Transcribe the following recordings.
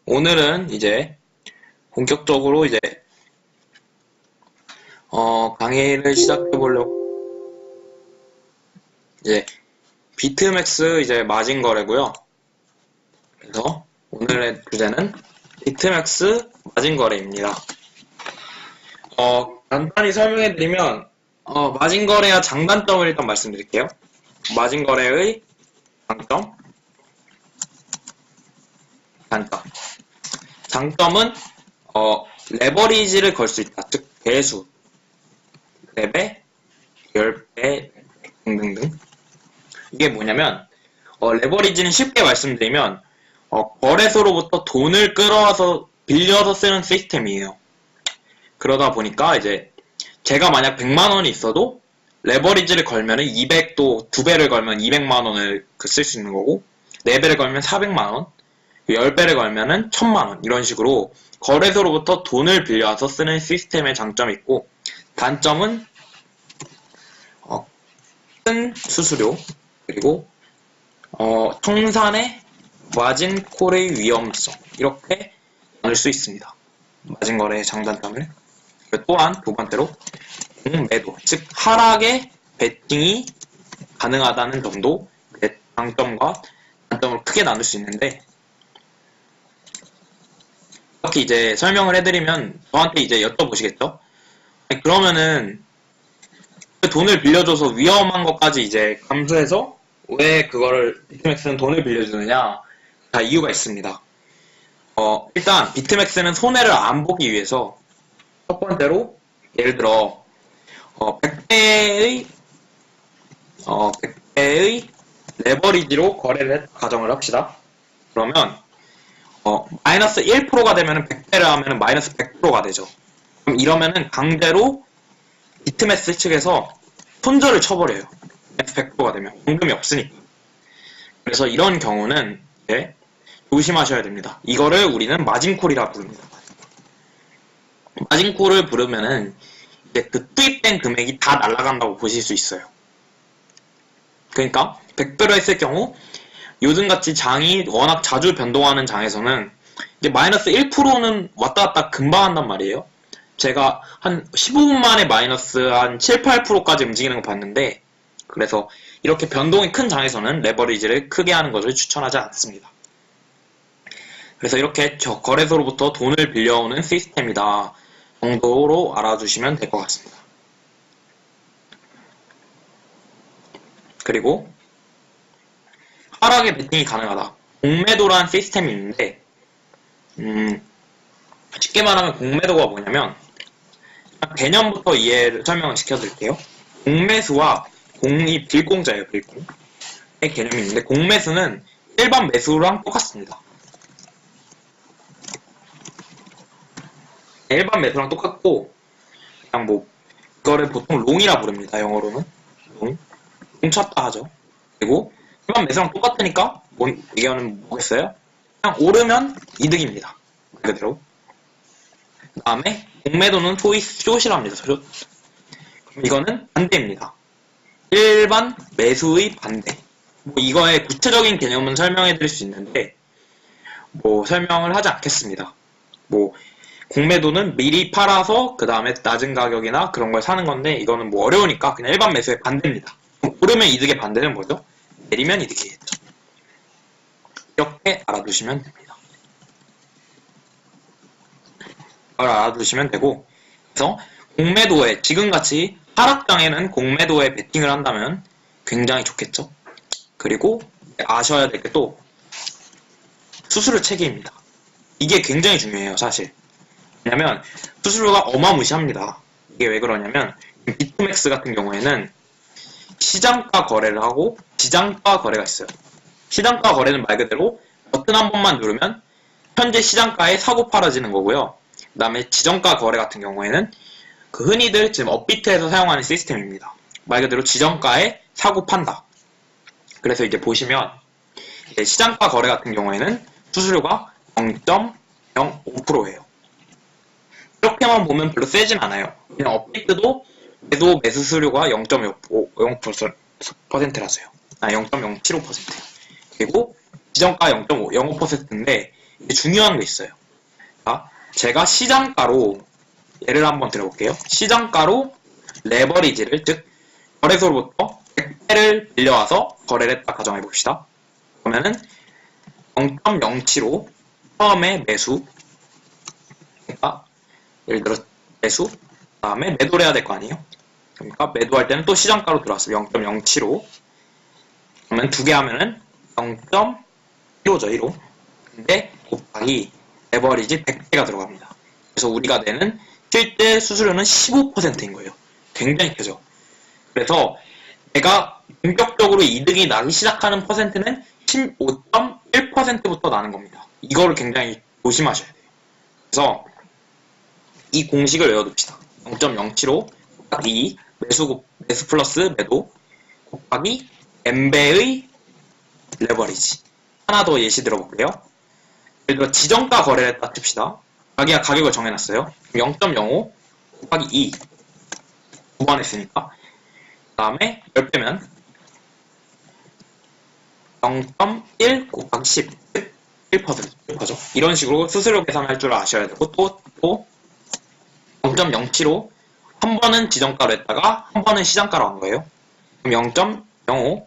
오늘은 이제 본격적으로 이제 강의를 시작해 보려고 이제 비트맥스 이제 마진 거래고요. 그래서 오늘의 주제는 비트맥스 마진 거래입니다. 간단히 설명해 드리면 마진 거래와 장단점을 일단 말씀드릴게요. 마진 거래의 장점, 단점. 장점은 레버리지를 걸 수 있다. 즉 배수, 랩에 10배 등등등. 이게 뭐냐면 레버리지는 쉽게 말씀드리면 거래소로부터 돈을 끌어와서 빌려서 쓰는 시스템이에요. 그러다 보니까 이제 제가 만약 100만 원이 있어도 레버리지를 걸면은 200도 2배를 걸면 200만 원을 쓸 수 있는 거고 4배를 걸면 400만 원, 10배를 걸면은 1000만 원 이런 식으로 거래소로부터 돈을 빌려와서 쓰는 시스템의 장점이 있고 단점은 큰 수수료 그리고 청산의 마진 콜의 위험성 이렇게 나눌 수 있습니다. 마진 거래의 장단점을. 또한 두 번째로 공매도 즉 하락의 베팅이 가능하다는 점도 장점과 단점을 크게 나눌 수 있는데 이렇게 이제 설명을 해드리면 저한테 이제 여쭤보시겠죠? 아니, 그러면은 돈을 빌려줘서 위험한 것까지 이제 감수해서 왜 그거를 비트맥스는 돈을 빌려주느냐? 다 이유가 있습니다. 일단 비트맥스는 손해를 안 보기 위해서 첫 번째로 예를 들어 100배의 레버리지로 거래를 했다 가정을 합시다. 그러면 마이너스 1%가 되면 100배를 하면 마이너스 100%가 되죠. 그럼 이러면은 강제로 비트맥스 측에서 손절을 쳐버려요. 100%가 되면 원금이 없으니까. 그래서 이런 경우는 이제 조심하셔야 됩니다. 이거를 우리는 마진콜이라 부릅니다. 마진콜을 부르면은 이제 그 투입된 금액이 다 날아간다고 보실 수 있어요. 그러니까 100배로 했을 경우 요즘같이 장이 워낙 자주 변동하는 장에서는 이제 마이너스 1%는 왔다 갔다 금방 한단 말이에요. 제가 한 15분 만에 마이너스 한 7, 8%까지 움직이는 거 봤는데 그래서 이렇게 변동이 큰 장에서는 레버리지를 크게 하는 것을 추천하지 않습니다. 그래서 이렇게 거래소로부터 돈을 빌려오는 시스템이다 정도로 알아두시면 될 것 같습니다. 그리고 하락의 베팅이 가능하다. 공매도라는 시스템이 있는데 쉽게 말하면 공매도가 뭐냐면 개념부터 설명을 시켜드릴게요. 공매수와 공이 빌공자예요. 빌공의 개념이 있는데 공매수는 일반 매수랑 똑같습니다. 일반 매수랑 똑같고 그냥 뭐 이거를 보통 롱이라 부릅니다. 영어로는 롱 쳤다 하죠. 그리고 일반 매수랑 똑같으니까 이거는 뭐겠어요? 그냥 오르면 이득입니다. 말 그대로. 그 다음에 공매도는 숏이랍니다. 숏. 이거는 반대입니다. 일반 매수의 반대. 뭐 이거의 구체적인 개념은 설명해 드릴 수 있는데 뭐 설명을 하지 않겠습니다. 뭐 공매도는 미리 팔아서 그 다음에 낮은 가격이나 그런 걸 사는 건데 이거는 뭐 어려우니까 그냥 일반 매수의 반대입니다. 오르면 이득의 반대는 뭐죠? 내리면 이득이겠죠. 이렇게 알아두시면 됩니다. 이걸 알아두시면 되고 그래서 공매도에 지금같이 하락장에는 공매도에 베팅을 한다면 굉장히 좋겠죠. 그리고 아셔야 될 게 또 수수료 체계입니다. 이게 굉장히 중요해요. 사실. 왜냐면 수수료가 어마무시합니다. 이게 왜 그러냐면 비트맥스 같은 경우에는 시장가 거래를 하고 지정가 거래가 있어요. 시장가 거래는 말 그대로 버튼 한 번만 누르면 현재 시장가에 사고 팔아지는 거고요. 그 다음에 지정가 거래 같은 경우에는 그 흔히들 지금 업비트에서 사용하는 시스템입니다. 말 그대로 지정가에 사고 판다. 그래서 이제 보시면 시장가 거래 같은 경우에는 수수료가 0.05%예요. 이렇게만 보면 별로 세진 않아요. 그냥 업비트도 매수 수수료가 0.05%라서요. 0.075%. 그리고 지정가 0.05%인데 이게 중요한 게 있어요. 자, 제가 시장가로 예를 한번 들어볼게요. 시장가로 레버리지를, 즉 거래소로부터 100배를 빌려와서 거래를 했다 가정해 봅시다. 그러면은 0.07로 처음에 매수, 그러니까 예를 들어 매수, 그 다음에 매도를 해야 될 거 아니에요. 그러니까 매도할 때는 또 시장가로 들어왔어요. 0.07로. 그러면 두 개 하면은 0.15죠, 1호. 근데 곱하기 레버리지 100배가 들어갑니다. 그래서 우리가 내는 실제 수수료는 15%인 거예요. 굉장히 크죠. 그래서 내가 본격적으로 이득이 나기 시작하는 퍼센트는 15.1%부터 나는 겁니다. 이거를 굉장히 조심하셔야 돼요. 그래서 이 공식을 외워둡시다. 0.075 곱하기 매수 플러스 매도 곱하기 n배의 레버리지. 하나 더 예시 들어볼게요. 예를 들어 지정가 거래를 했다 칩시다. 자기가 가격을 정해놨어요. 0.05 곱하기 2 두 번 했으니까 그 다음에 10배면 0.1 곱하기 10 1%죠. 이런 식으로 수수료 계산할 줄 아셔야 되고 또 0.075 한 번은 지정가로 했다가 한 번은 시장가로 한 거예요. 그럼 0.05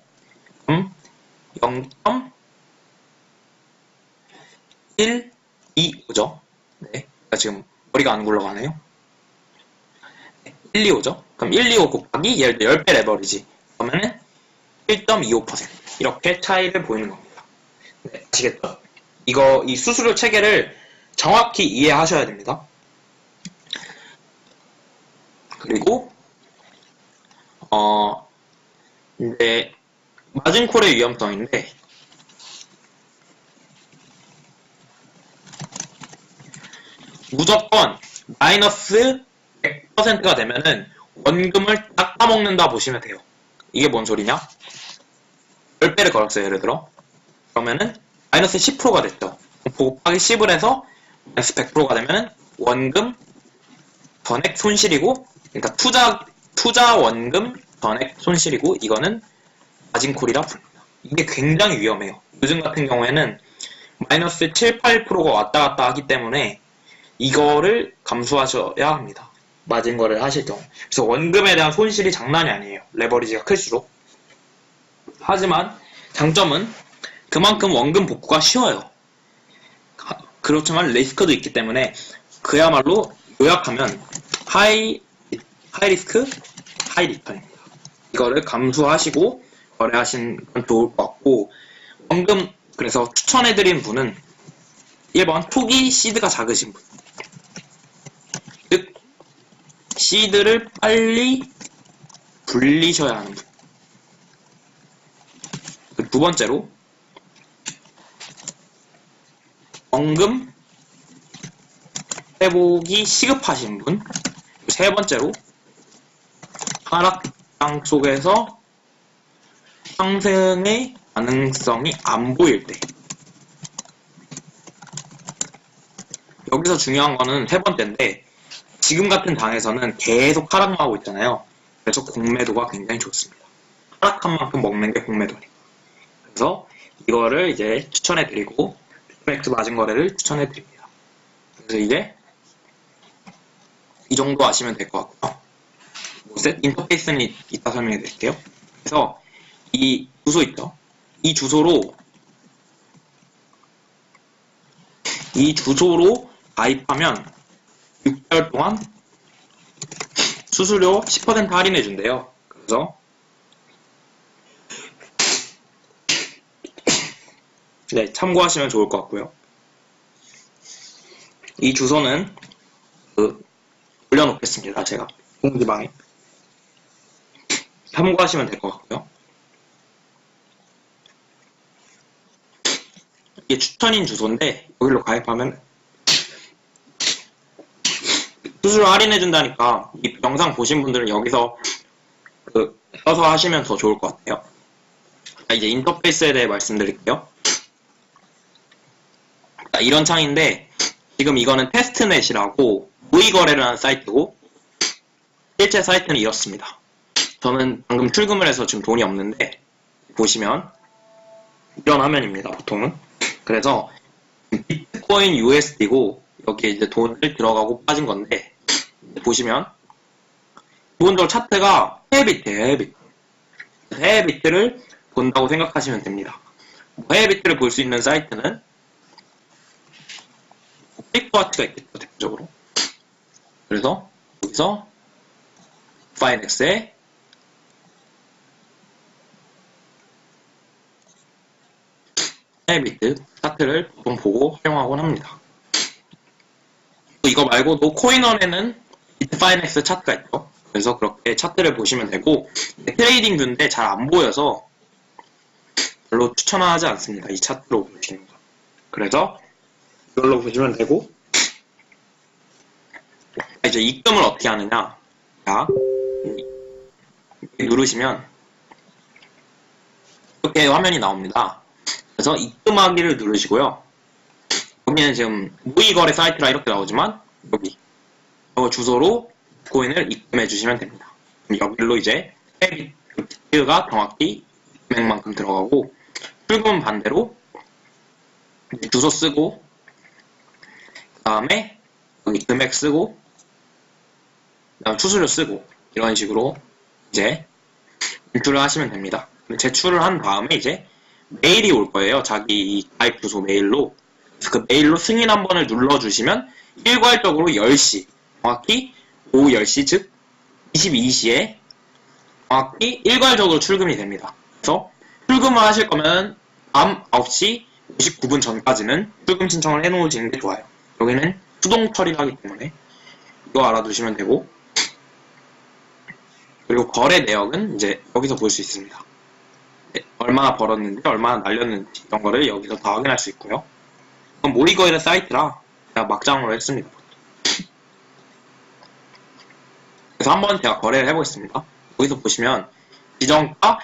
0.125죠. 네, 지금 머리가 안 굴러가네요. 125죠. 그럼 125 곱하기 예를 들어 10배 레버리지. 그러면은 1.25% 이렇게 차이를 보이는 겁니다. 네, 아시겠죠? 이 수수료 체계를 정확히 이해하셔야 됩니다. 그리고 이제 마진콜의 위험성인데 무조건 마이너스 100%가 되면은 원금을 딱 까먹는다 보시면 돼요. 이게 뭔 소리냐? 10배를 걸었어요, 예를 들어. 그러면은 마이너스 10%가 됐죠. 곱하기 10을 해서 마이너스 100%가 되면은 원금 전액 손실이고, 그러니까 투자 원금 전액 손실이고, 이거는 마진콜이라 부릅니다. 이게 굉장히 위험해요. 요즘 같은 경우에는 마이너스 7, 8%가 왔다 갔다 하기 때문에 이거를 감수하셔야 합니다. 마진 거를 하실 경우. 그래서 원금에 대한 손실이 장난이 아니에요. 레버리지가 클수록. 하지만 장점은 그만큼 원금 복구가 쉬워요. 그렇지만 리스크도 있기 때문에 그야말로 요약하면 하이 리스크, 하이 리턴입니다. 이거를 감수하시고 거래하시는 건 좋을 것 같고, 원금 그래서 추천해드린 분은 1번 초기 시드가 작으신 분, 즉 시드를 빨리 불리셔야 하는 분. 두 번째로 원금 회복이 시급하신 분. 세 번째로 하락장 속에서 상승의 가능성이 안 보일 때. 여기서 중요한 거는 세 번째인데, 지금 같은 당에서는 계속 하락만 하고 있잖아요. 그래서 공매도가 굉장히 좋습니다. 하락한 만큼 먹는 게 공매도니까. 그래서 이거를 이제 추천해드리고, 빅맥스 마진 거래를 추천해드립니다. 그래서 이제 이 정도 아시면 될 것 같고요. 셋 인터페이스는 이따 설명해 드릴게요. 그래서 이 주소 있죠? 이 주소로 가입하면 6개월 동안 수수료 10% 할인해 준대요. 그래서 네, 참고하시면 좋을 것 같고요. 이 주소는 올려놓겠습니다. 제가 공지방에 참고하시면 될 것 같고요. 이게 추천인 주소인데 여기로 가입하면 수수료 할인해준다니까 이 영상 보신 분들은 여기서 써서 하시면 더 좋을 것 같아요. 이제 인터페이스에 대해 말씀드릴게요. 이런 창인데 지금 이거는 테스트넷이라고 모의거래를 하는 사이트고 실제 사이트는 이렇습니다. 저는 방금 출금을 해서 지금 돈이 없는데 보시면 이런 화면입니다. 보통은. 그래서 비트코인 USD고 여기에 이제 돈을 들어가고 빠진 건데 보시면 기본적으로 차트가 해외비트예요. 해외비트. 해외비트를 본다고 생각하시면 됩니다. 해외비트를 볼 수 있는 사이트는 크립토아트가 있겠죠, 대표적으로. 그래서 여기서 파이넥스에 해외비트 차트를 보통 보고 활용하곤 합니다. 이거 말고도 코인원에는 비트파이넥스 차트가 있죠. 그래서 그렇게 차트를 보시면 되고 트레이딩 뷰인데 잘 안 보여서 별로 추천하지 않습니다. 이 차트로 보시는 거. 그래서 이걸로 보시면 되고 이제 입금을 어떻게 하느냐. 자, 누르시면 이렇게 화면이 나옵니다. 그래서 입금하기를 누르시고요. 여기는 지금 모의거래 사이트라 이렇게 나오지만 여기 주소로 코인을 입금해 주시면 됩니다. 여기로 이제 비트가 정확히 금액만큼 들어가고 출금 반대로 주소 쓰고 그 다음에 여기 금액 쓰고 그 다음 수수료 쓰고 이런 식으로 이제 인출을 하시면 됩니다. 제출을 한 다음에 이제 메일이 올 거예요. 자기 가입 주소 메일로. 그 메일로 승인 한 번을 눌러주시면 일괄적으로 10시, 정확히 오후 10시, 즉 22시에 정확히 일괄적으로 출금이 됩니다. 그래서 출금을 하실 거면 밤 9시 59분 전까지는 출금 신청을 해놓으시는 게 좋아요. 여기는 수동 처리를 하기 때문에 이거 알아두시면 되고, 그리고 거래 내역은 이제 여기서 볼 수 있습니다. 얼마나 벌었는지, 얼마나 날렸는지 이런 거를 여기서 다 확인할 수 있고요. 이건 모의거래 사이트라 제가 막장으로 했습니다. 그래서 한번 제가 거래를 해보겠습니다. 여기서 보시면 지정가,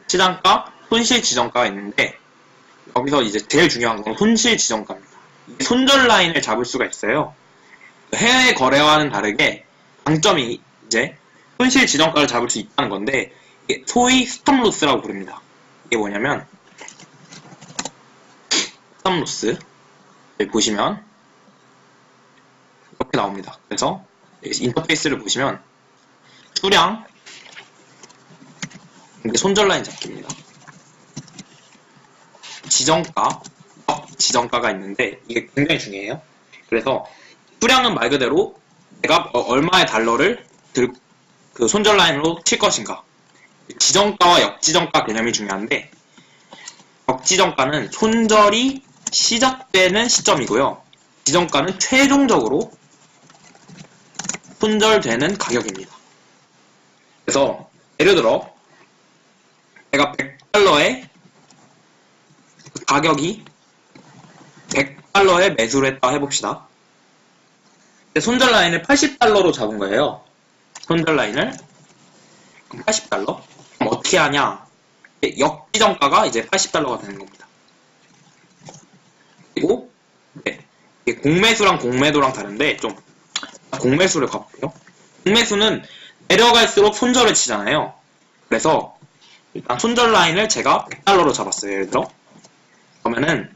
시장가, 손실 지정가가 있는데 여기서 이제 제일 중요한 건 손실 지정가입니다. 손절 라인을 잡을 수가 있어요. 해외 거래와는 다르게 장점이 이제 손실 지정가를 잡을 수 있다는 건데 이게 소위 스탑로스라고 부릅니다. 이게 뭐냐면 스탑로스 보시면 이렇게 나옵니다. 그래서 인터페이스를 보시면 수량 이게 손절 라인 잡기입니다. 지정가, 지정가가 있는데 이게 굉장히 중요해요. 그래서 수량은 말 그대로 내가 얼마의 달러를 그 손절 라인으로 칠 것인가. 지정가와 역지정가 개념이 중요한데 역지정가는 손절이 시작되는 시점이고요. 지정가는 최종적으로 손절되는 가격입니다. 그래서 예를 들어 내가 100달러에 가격이 100달러에 매수를 했다 해봅시다. 손절 라인을 80달러로 잡은 거예요. 손절 라인을. 그럼 80달러? 그럼 어떻게 하냐? 역지정가가 이제 80달러가 되는 겁니다. 그리고 이게 공매수랑 공매도랑 다른데 좀 공매수를 가볼게요. 공매수는 내려갈수록 손절을 치잖아요. 그래서 일단 손절 라인을 제가 100달러로 잡았어요. 예를 들어. 그러면은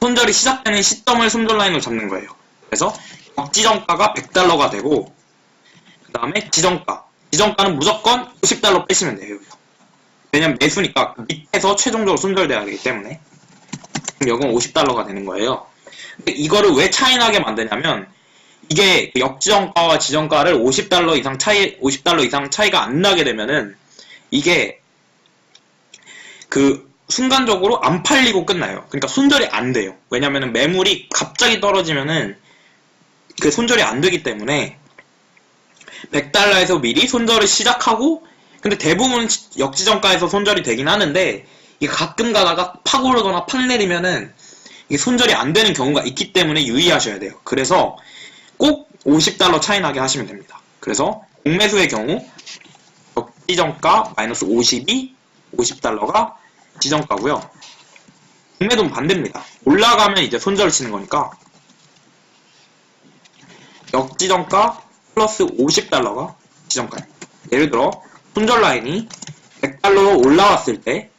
손절이 시작되는 시점을 손절 라인으로 잡는 거예요. 그래서 역지정가가 100달러가 되고 그 다음에 지정가. 지정가는 무조건 50달러 빼시면 돼요. 여기서. 왜냐면 매수니까 그 밑에서 최종적으로 손절돼야 되기 때문에. 그럼 여기는 50달러가 되는 거예요. 근데 이거를 왜 차이나게 만드냐면 이게 그 역지정가와 지정가를 50달러 이상 차이가 안 나게 되면은 이게 그 순간적으로 안 팔리고 끝나요. 그러니까 손절이 안 돼요. 왜냐면은 매물이 갑자기 떨어지면은 그 손절이 안 되기 때문에 100달러에서 미리 손절을 시작하고 근데 대부분 역지정가에서 손절이 되긴 하는데 이게 가끔 가다가 팍 오르거나 팍 내리면은 이게 손절이 안 되는 경우가 있기 때문에 유의하셔야 돼요. 그래서 꼭 50달러 차이 나게 하시면 됩니다. 그래서 공매수의 경우 역지정가 마이너스 50이 50달러가 지정가고요. 공매도는 반대입니다. 올라가면 이제 손절을 치는 거니까 역지정가 플러스 50달러가 지정가입니다. 예를 들어 손절 라인이 100달러로 올라왔을 때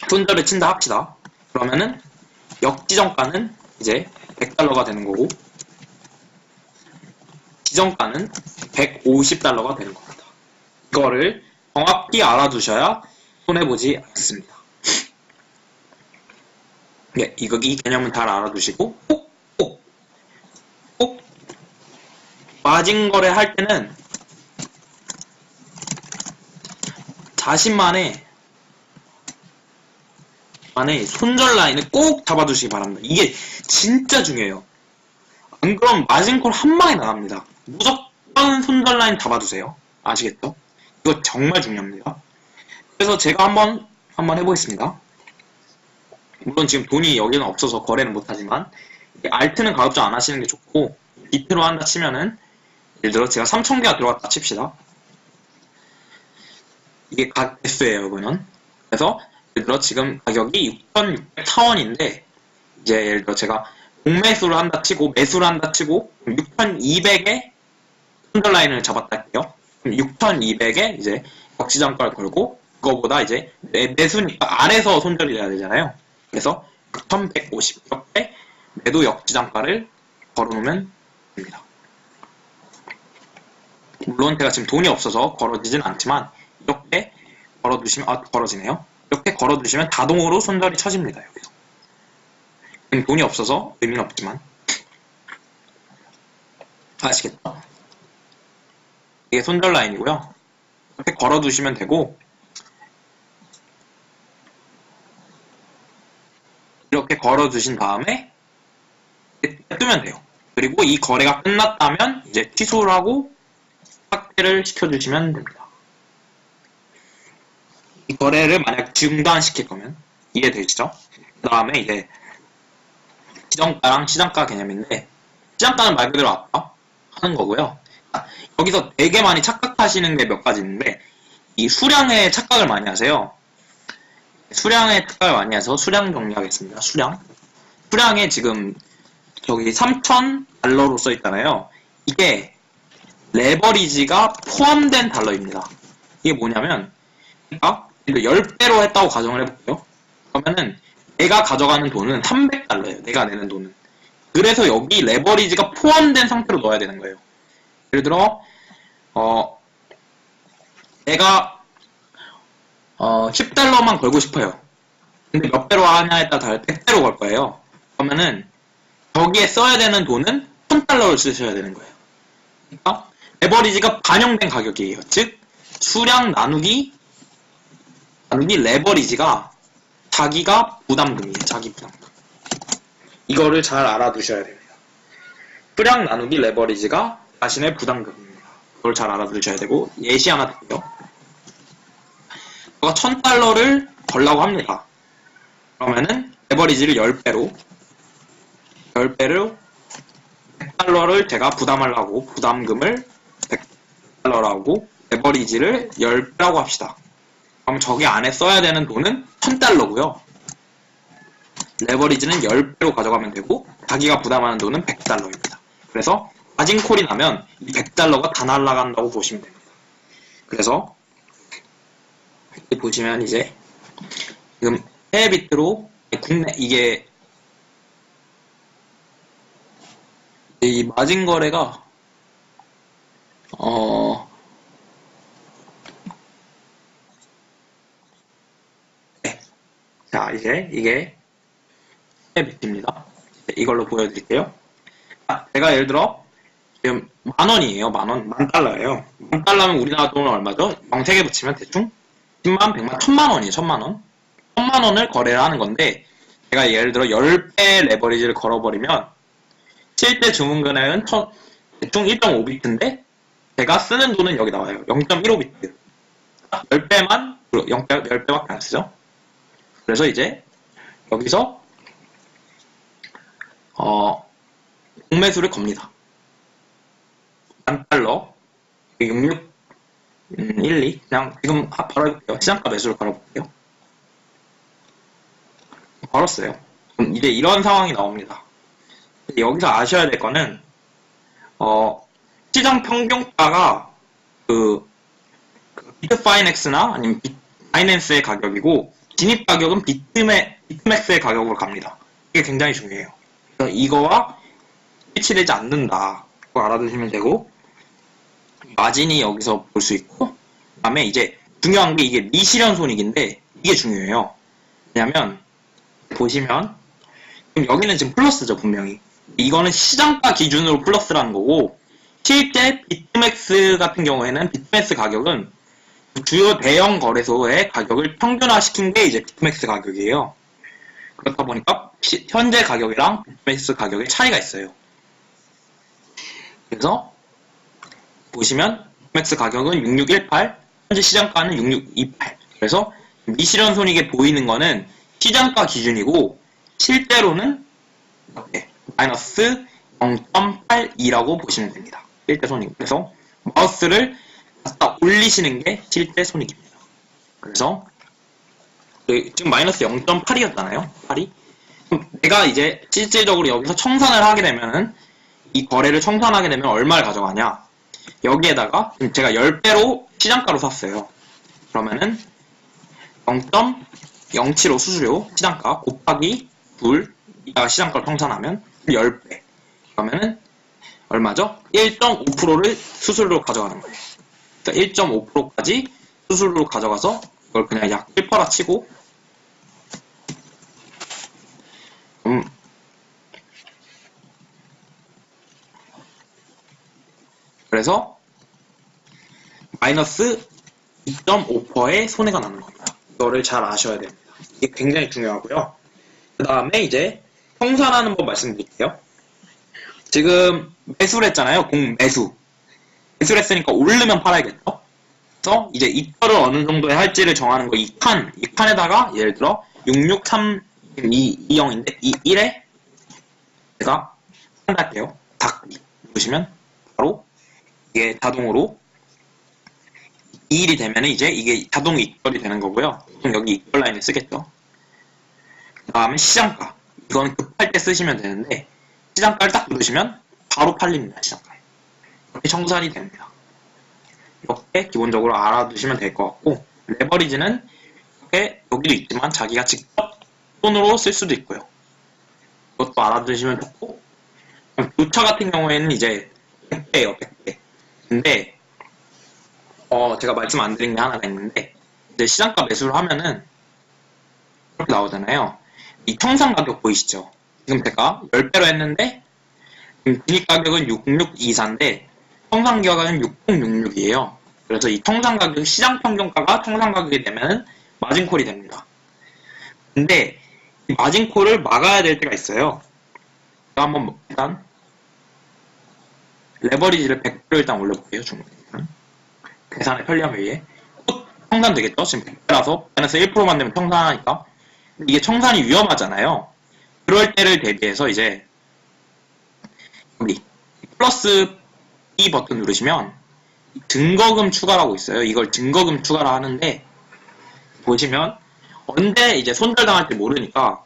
손절을 친다 합시다. 그러면은 역지정가는 이제 100달러가 되는 거고, 지정가는 150달러가 되는 겁니다. 이거를 정확히 알아두셔야 손해보지 않습니다. 네, 이 개념은 잘 알아두시고, 꼭 마진 거래 할 때는 자신만의 손절 라인을 꼭 잡아두시기 바랍니다. 이게 진짜 중요해요. 안 그러면 마진콜 한 방에 나갑니다. 무조건 손절 라인 잡아두세요. 아시겠죠? 이거 정말 중요합니다. 그래서 제가 한번 해보겠습니다. 물론 지금 돈이 여기는 없어서 거래는 못하지만, 알트는 가급적 안 하시는 게 좋고, 비트로 한다 치면은, 예를 들어 제가 3,000개가 들어갔다 칩시다. 이게 개수예요, 이거는. 그래서 예를 들어 지금 가격이 6,604원인데, 이제 예를 들어 제가 공매수를 한다 치고, 매수를 한다 치고, 6,200에 손절 라인을 잡았다 할게요. 6,200에 이제 역시장가를 걸고, 그거보다 이제 매수니까 아래서 손절이 돼야 되잖아요. 그래서 6,150 이렇게 매도 역지장가를 걸어놓으면 됩니다. 물론 제가 지금 돈이 없어서 걸어지진 않지만 이렇게 걸어두시면 걸어지네요. 이렇게 걸어두시면 자동으로 손절이 쳐집니다. 여기서. 돈이 없어서 의미는 없지만 아시겠죠? 이게 손절 라인이고요. 이렇게 걸어두시면 되고, 이렇게 걸어두신 다음에 뜨면 돼요. 그리고 이 거래가 끝났다면 이제 취소를 하고 확대를 시켜주시면 됩니다. 이 거래를 만약 중단시킬 거면 이해되시죠? 그 다음에 이제 지정가랑 시장가 개념인데, 시장가는 말 그대로 아까 하는 거고요. 여기서 되게 많이 착각하시는 게 몇 가지 있는데, 이 수량에 착각을 많이 하세요. 수량에 착각을 많이 해서 수량 정리하겠습니다. 수량에 지금 여기 3,000달러로 써 있잖아요. 이게 레버리지가 포함된 달러입니다. 이게 뭐냐면, 그러니까 10배로 했다고 가정을 해볼게요. 그러면은 내가 가져가는 돈은 300달러예요. 내가 내는 돈은. 그래서 여기 레버리지가 포함된 상태로 넣어야 되는 거예요. 예를 들어 내가 10달러만 걸고 싶어요. 근데 몇 배로 하냐에 따라 다를 100배로 걸 거예요. 그러면은 거기에 써야 되는 돈은 1000달러를 쓰셔야 되는 거예요. 그러니까 레버리지가 반영된 가격이에요. 즉 수량 나누기 레버리지가 자기가 부담금이에요. 자기 부담금. 이거를 잘 알아두셔야 됩니다. 수량 나누기 레버리지가 자신의 부담금입니다. 그걸 잘 알아두셔야 되고, 예시 하나 드릴게요. 제가 1000달러를 걸라고 합니다. 그러면은 레버리지를 10배로 100달러를 제가 부담하려고 부담금을 100달러라고 하고 레버리지를 10배라고 합시다. 그럼 저기 안에 써야 되는 돈은 1000달러고요. 레버리지는 10배로 가져가면 되고 자기가 부담하는 돈은 100달러입니다. 그래서 마진콜이 나면 이 100달러가 다 날아간다고 보시면 됩니다. 그래서 여기 보시면 이제 지금 해외 비트로 국내 이게 이 마진 거래가 네. 자 이제 이게 해외 비트입니다. 이걸로 보여드릴게요. 제가 예를 들어 지금 10,000원이에요. 10,000원, 10,000달러예요. 10,000달러면 우리나라 돈은 얼마죠? 0 3개 붙이면 대충 10만, 100만, 1,000만원이에요. 1,000만원. 1,000만원을 거래를 하는 건데 제가 예를 들어 10배 레버리지를 걸어버리면 실제 주문 금액은 대충 1.5비트인데 제가 쓰는 돈은 여기 나와요. 0.15비트. 10배만 10배밖에 안 쓰죠. 그래서 이제 여기서 공매수를 겁니다. 1000달러 6612 그냥 지금 바로 해볼게요. 시장가 매수를 걸어볼게요. 걸었어요. 그럼 이제 이런 상황이 나옵니다. 여기서 아셔야 될 거는 시장 평균가가 비트파이넥스나 아니면 바이낸스의 가격이고 진입 가격은 비트맥스의 가격으로 갑니다. 이게 굉장히 중요해요. 그래서 이거와 일치되지 않는다. 그거 알아두시면 되고, 마진이 여기서 볼 수 있고, 그 다음에 이제 중요한 게 이게 미실현 손익인데, 이게 중요해요. 왜냐면, 보시면, 지금 여기는 지금 플러스죠, 분명히. 이거는 시장가 기준으로 플러스라는 거고, 실제 비트맥스 같은 경우에는 비트맥스 가격은 주요 대형 거래소의 가격을 평균화시킨 게 이제 비트맥스 가격이에요. 그렇다 보니까 현재 가격이랑 비트맥스 가격의 차이가 있어요. 그래서 보시면 비트맥스 가격은 6618, 현재 시장가는 6628. 그래서 미실현 손익에 보이는 거는 시장가 기준이고 실제로는 이렇게 마이너스 0.82라고 보시면 됩니다. 실제 손익. 그래서 마우스를 갖다 올리시는 게 실제 손익입니다. 그래서 지금 마이너스 0.8이었잖아요. 8이. 내가 이제 실질적으로 여기서 청산을 하게 되면은 이 거래를 청산하게 되면 얼마를 가져가냐? 여기에다가 제가 10배로 시장가로 샀어요. 그러면은 0.075 수수료 시장가 곱하기 2 이따가 시장가로 청산하면 10배. 그러면은 얼마죠? 1.5%를 수수료로 가져가는 거예요. 그러니까 1.5%까지 수수료로 가져가서 이걸 그냥 약 1%라 치고 그래서 마이너스 2.5%의 손해가 나는 겁니다. 이거를 잘 아셔야 됩니다. 이게 굉장히 중요하고요. 그 다음에 이제 청산하는 법 말씀드릴게요. 지금 매수를 했잖아요. 공매수. 매수를 했으니까 오르면 팔아야겠죠. 그래서 이제 이거를 어느 정도에 할지를 정하는 거 이 칸에다가 예를 들어 66320인데 이 1에 제가 한달게요. 닫기 누르시면 바로 이게 자동으로 2일이 되면 이제 이게 자동 입결이 되는 거고요. 여기 입결 라인을 쓰겠죠. 그 다음에 시장가. 이건 급할 때 쓰시면 되는데 시장가를 딱 누르시면 바로 팔립니다. 시장가에. 이렇게 청산이 됩니다. 이렇게 기본적으로 알아두시면 될 것 같고 레버리지는 이렇게 여기도 있지만 자기가 직접 손으로 쓸 수도 있고요. 이것도 알아두시면 좋고 교차 같은 경우에는 이제 100배예요. 100배. 근데 제가 말씀 안 드린 게 하나가 있는데 이제 시장가 매수를 하면은 이렇게 나오잖아요. 이 청산 가격 보이시죠? 지금 제가 10배로 했는데 진입 가격은 6624인데 청산 가격은 6066이에요. 그래서 이 청산 가격 시장 평균가가 청산 가격이 되면 마진콜이 됩니다. 근데 이 마진콜을 막아야 될 때가 있어요. 제가 한번 일단 레버리지를 100%로 일단 올려볼게요. 중간 계산의 편리함을 위해 곧 청산 되겠죠? 지금 100배라서 마이너스 1%만 되면 청산하니까 이게 청산이 위험하잖아요. 그럴 때를 대비해서 이제 여기 플러스 E 버튼 누르시면 증거금 추가라고 있어요. 이걸 증거금 추가라 하는데 보시면 언제 이제 손절당할지 모르니까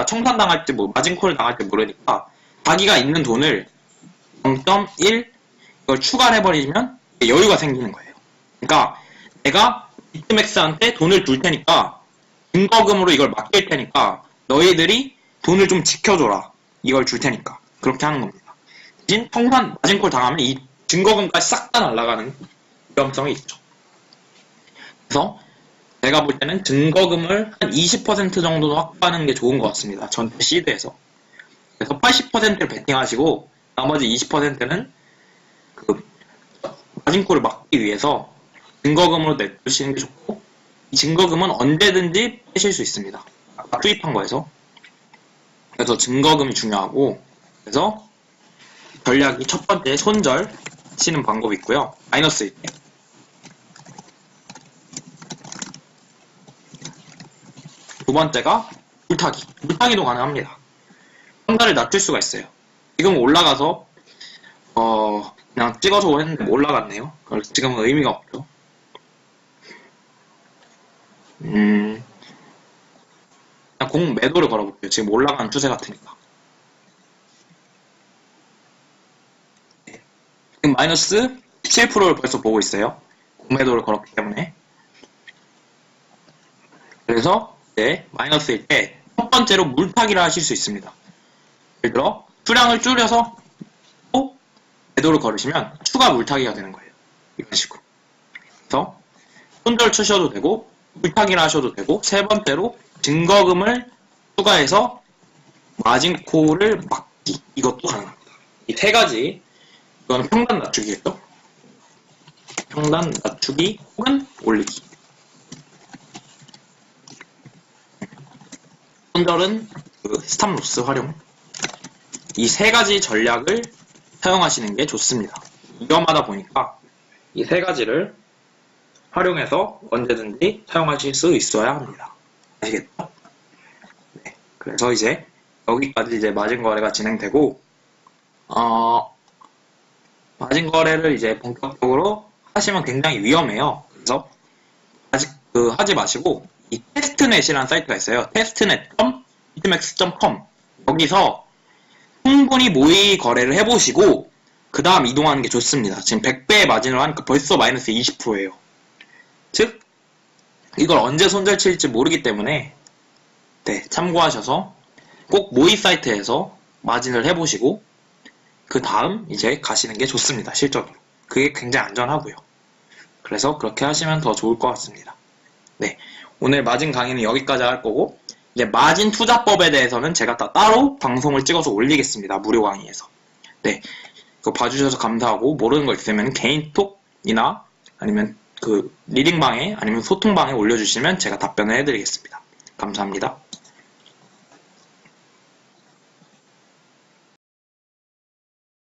청산당할지 뭐 마진콜 당할지 모르니까 자기가 있는 돈을 0.1 이걸 추가를 해버리면 여유가 생기는 거예요. 그러니까 내가 비트맥스한테 돈을 줄 테니까 증거금으로 이걸 맡길 테니까 너희들이 돈을 좀 지켜줘라. 이걸 줄 테니까 그렇게 하는 겁니다. 대신 청산 마진콜 당하면 이 증거금까지 싹 다 날아가는 위험성이 있죠. 그래서 제가 볼 때는 증거금을 한 20% 정도 확보하는 게 좋은 것 같습니다. 전체 시드에서. 그래서 80%를 베팅하시고 나머지 20%는 그 마진콜을 막기 위해서 증거금으로 내주시는 게 좋고 이 증거금은 언제든지 빼실 수 있습니다. 아까 투입한 거에서. 그래서 증거금이 중요하고 그래서 전략이 첫 번째 손절 치는 방법이 있고요. 마이너스일 때. 두 번째가 물타기. 물타기도 가능합니다. 평가를 낮출 수가 있어요. 지금 올라가서 그냥 찍어서 했는데 못 올라갔네요. 지금은 의미가 없죠. 그냥 공 매도를 걸어볼게요. 지금 올라가는 추세 같으니까. 네. 지금 마이너스 17%를 벌써 보고 있어요. 공 매도를 걸었기 때문에. 그래서 네, 마이너스일 때 첫 첫 번째로 물타기를 하실 수 있습니다. 예를 들어 수량을 줄여서 또 궤도를 걸으시면 추가 물타기가 되는 거예요. 이런 식으로. 그래서 손절 치셔도 되고 물타기를 하셔도 되고, 세 번째로 증거금을 추가해서 마진콜을 막기, 이것도 가능합니다. 이 세 가지, 이건 평단 낮추기겠죠? 평단 낮추기 혹은 올리기. 손절은 그 스탑로스 활용. 이 세 가지 전략을 사용하시는 게 좋습니다. 위험하다 보니까 이 세 가지를 활용해서 언제든지 사용하실 수 있어야 합니다. 아시겠죠? 네. 그래서 이제 여기까지 이제 마진 거래가 진행되고, 마진 거래를 이제 본격적으로 하시면 굉장히 위험해요. 그래서 아직 하지 마시고 이 테스트넷이라는 사이트가 있어요. testnet.bitmax.com. 여기서 충분히 모의 거래를 해보시고 그 다음 이동하는 게 좋습니다. 지금 100배의 마진을 하니까 벌써 마이너스 20%예요. 즉 이걸 언제 손절 칠지 모르기 때문에 참고하셔서 꼭 모의 사이트에서 마진을 해보시고 그 다음 이제 가시는 게 좋습니다. 실적으로. 그게 굉장히 안전하고요. 그래서 그렇게 하시면 더 좋을 것 같습니다. 네, 오늘 마진 강의는 여기까지 할 거고, 이제 마진 투자법에 대해서는 제가 따로 방송을 찍어서 올리겠습니다. 무료 강의에서. 네, 그거 봐주셔서 감사하고, 모르는 거 있으면 개인톡이나 아니면 리딩방에 아니면 소통방에 올려주시면 제가 답변을 해드리겠습니다. 감사합니다.